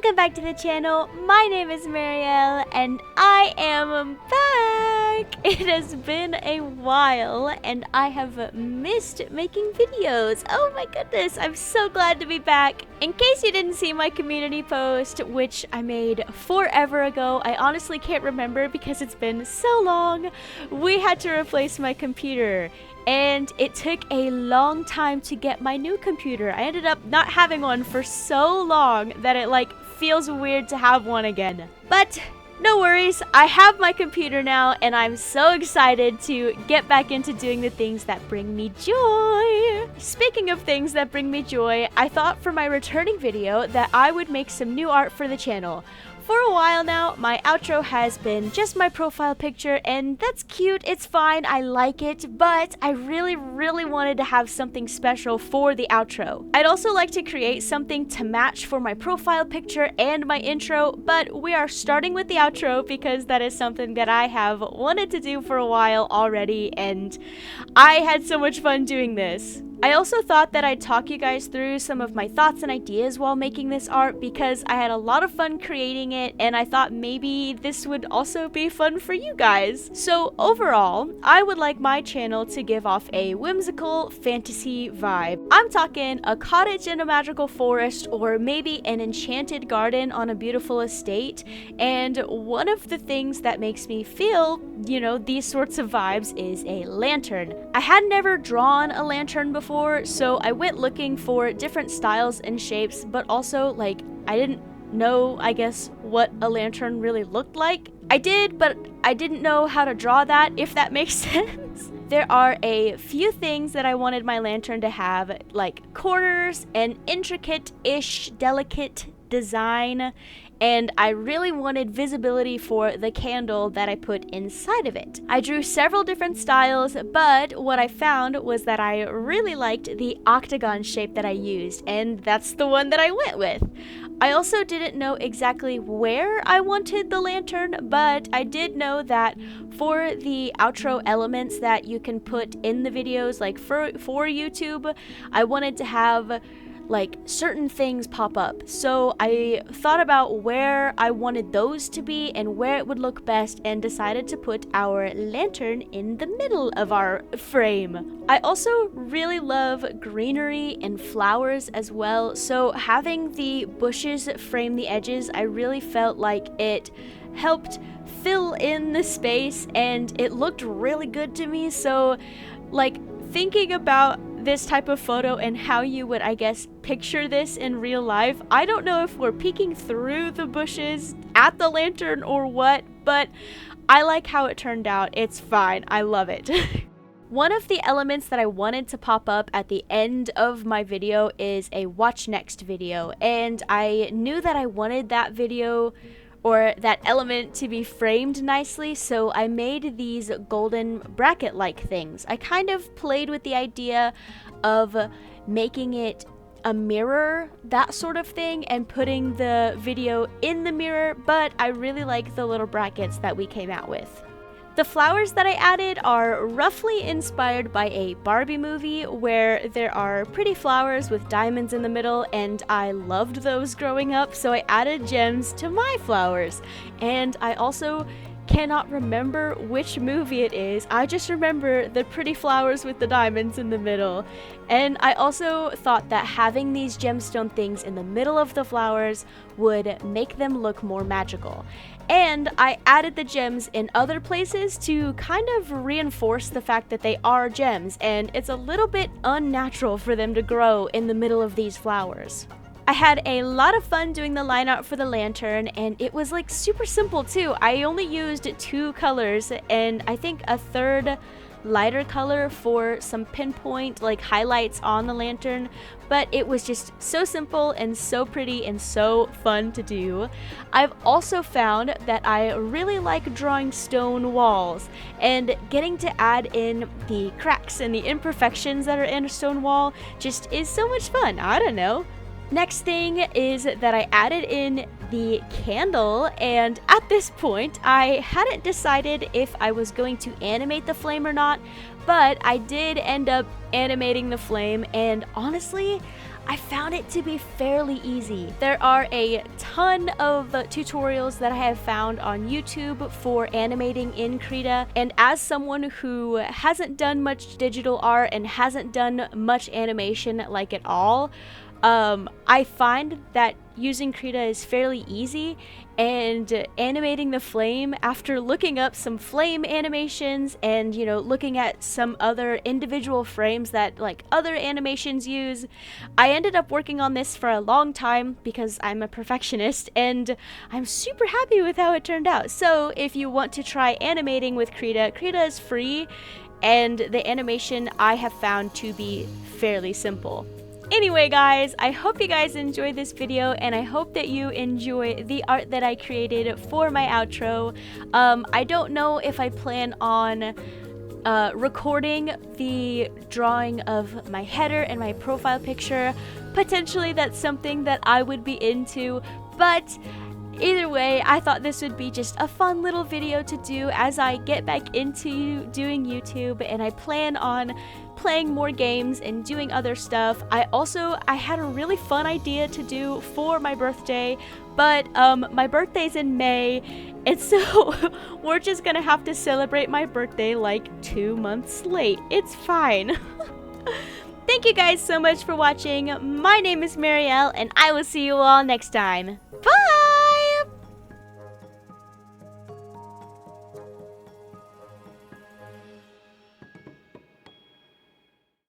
Welcome back to the channel. My name is Maeriel and I am back. It has been a while and I have missed making videos. Oh my goodness, I'm so glad to be back. In case you didn't see my community post, which I made forever ago, I honestly can't remember because it's been so long. We had to replace my computer. And it took a long time to get my new computer. I ended up not having one for so long that it feels weird to have one again. But no worries, I have my computer now and I'm so excited to get back into doing the things that bring me joy. Speaking of things that bring me joy, I thought for my returning video that I would make some new art for the channel. For a while now, my outro has been just my profile picture, and that's cute, it's fine, I like it, but I really wanted to have something special for the outro. I'd also like to create something to match for my profile picture and my intro, but we are starting with the outro because that is something that I have wanted to do for a while already, and I had so much fun doing this. I also thought that I'd talk you guys through some of my thoughts and ideas while making this art because I had a lot of fun creating it and I thought maybe this would also be fun for you guys. So overall, I would like my channel to give off a whimsical fantasy vibe. I'm talking a cottage in a magical forest or maybe an enchanted garden on a beautiful estate, and one of the things that makes me feel, these sorts of vibes is a lantern. I had never drawn a lantern before, so I went looking for different styles and shapes, but also I didn't know, I guess, what a lantern really looked like. I did, but I didn't know how to draw that, if that makes sense. There are a few things that I wanted my lantern to have, like corners, an intricate-ish, delicate design, and I really wanted visibility for the candle that I put inside of it. I drew several different styles, but what I found was that I really liked the octagon shape that I used, and that's the one that I went with. I also didn't know exactly where I wanted the lantern, but I did know that for the outro elements that you can put in the videos, for YouTube, I wanted to have certain things pop up. So I thought about where I wanted those to be and where it would look best and decided to put our lantern in the middle of our frame. I also really love greenery and flowers as well, so having the bushes frame the edges, I really felt like it helped fill in the space and it looked really good to me. So thinking about this type of photo and how you would, I guess, picture this in real life, I don't know if we're peeking through the bushes at the lantern or what, but I like how it turned out. It's fine. I love it. One of the elements that I wanted to pop up at the end of my video is a watch next video, and I knew that I wanted that video or that element to be framed nicely, so I made these golden bracket-like things. I kind of played with the idea of making it a mirror, that sort of thing, and putting the video in the mirror, but I really like the little brackets that we came out with. The flowers that I added are roughly inspired by a Barbie movie where there are pretty flowers with diamonds in the middle, and I loved those growing up, so I added gems to my flowers. And I also cannot remember which movie it is. I just remember the pretty flowers with the diamonds in the middle. And I also thought that having these gemstone things in the middle of the flowers would make them look more magical. And I added the gems in other places to kind of reinforce the fact that they are gems, and it's a little bit unnatural for them to grow in the middle of these flowers. I had a lot of fun doing the line art for the lantern, and it was super simple too. I only used 2 colors and I think a third lighter color for some pinpoint highlights on the lantern, but it was just so simple and so pretty and so fun to do. I've also found that I really like drawing stone walls, and getting to add in the cracks and the imperfections that are in a stone wall just is so much fun. I don't know. Next thing is that I added in the candle, and at this point I hadn't decided if I was going to animate the flame or not, but I did end up animating the flame, and honestly I found it to be fairly easy. There are a ton of tutorials that I have found on YouTube for animating in Krita, and as someone who hasn't done much digital art and hasn't done much animation like at all, I find that using Krita is fairly easy, and animating the flame, after looking up some flame animations and, you know, looking at some other individual frames that like other animations use, I ended up working on this for a long time because I'm a perfectionist, and I'm super happy with how it turned out. So if you want to try animating with Krita, Krita is free, and the animation I have found to be fairly simple. Anyway guys, I hope you guys enjoyed this video, and I hope that you enjoy the art that I created for my outro. I don't know if I plan on recording the drawing of my header and my profile picture. Potentially that's something that I would be into, but either way, I thought this would be just a fun little video to do as I get back into doing YouTube, and I plan on playing more games and doing other stuff. I had a really fun idea to do for my birthday, but my birthday's in May, and so we're just gonna have to celebrate my birthday like 2 months late. It's fine. Thank you guys so much for watching. My name is Maeriel, and I will see you all next time. Bye!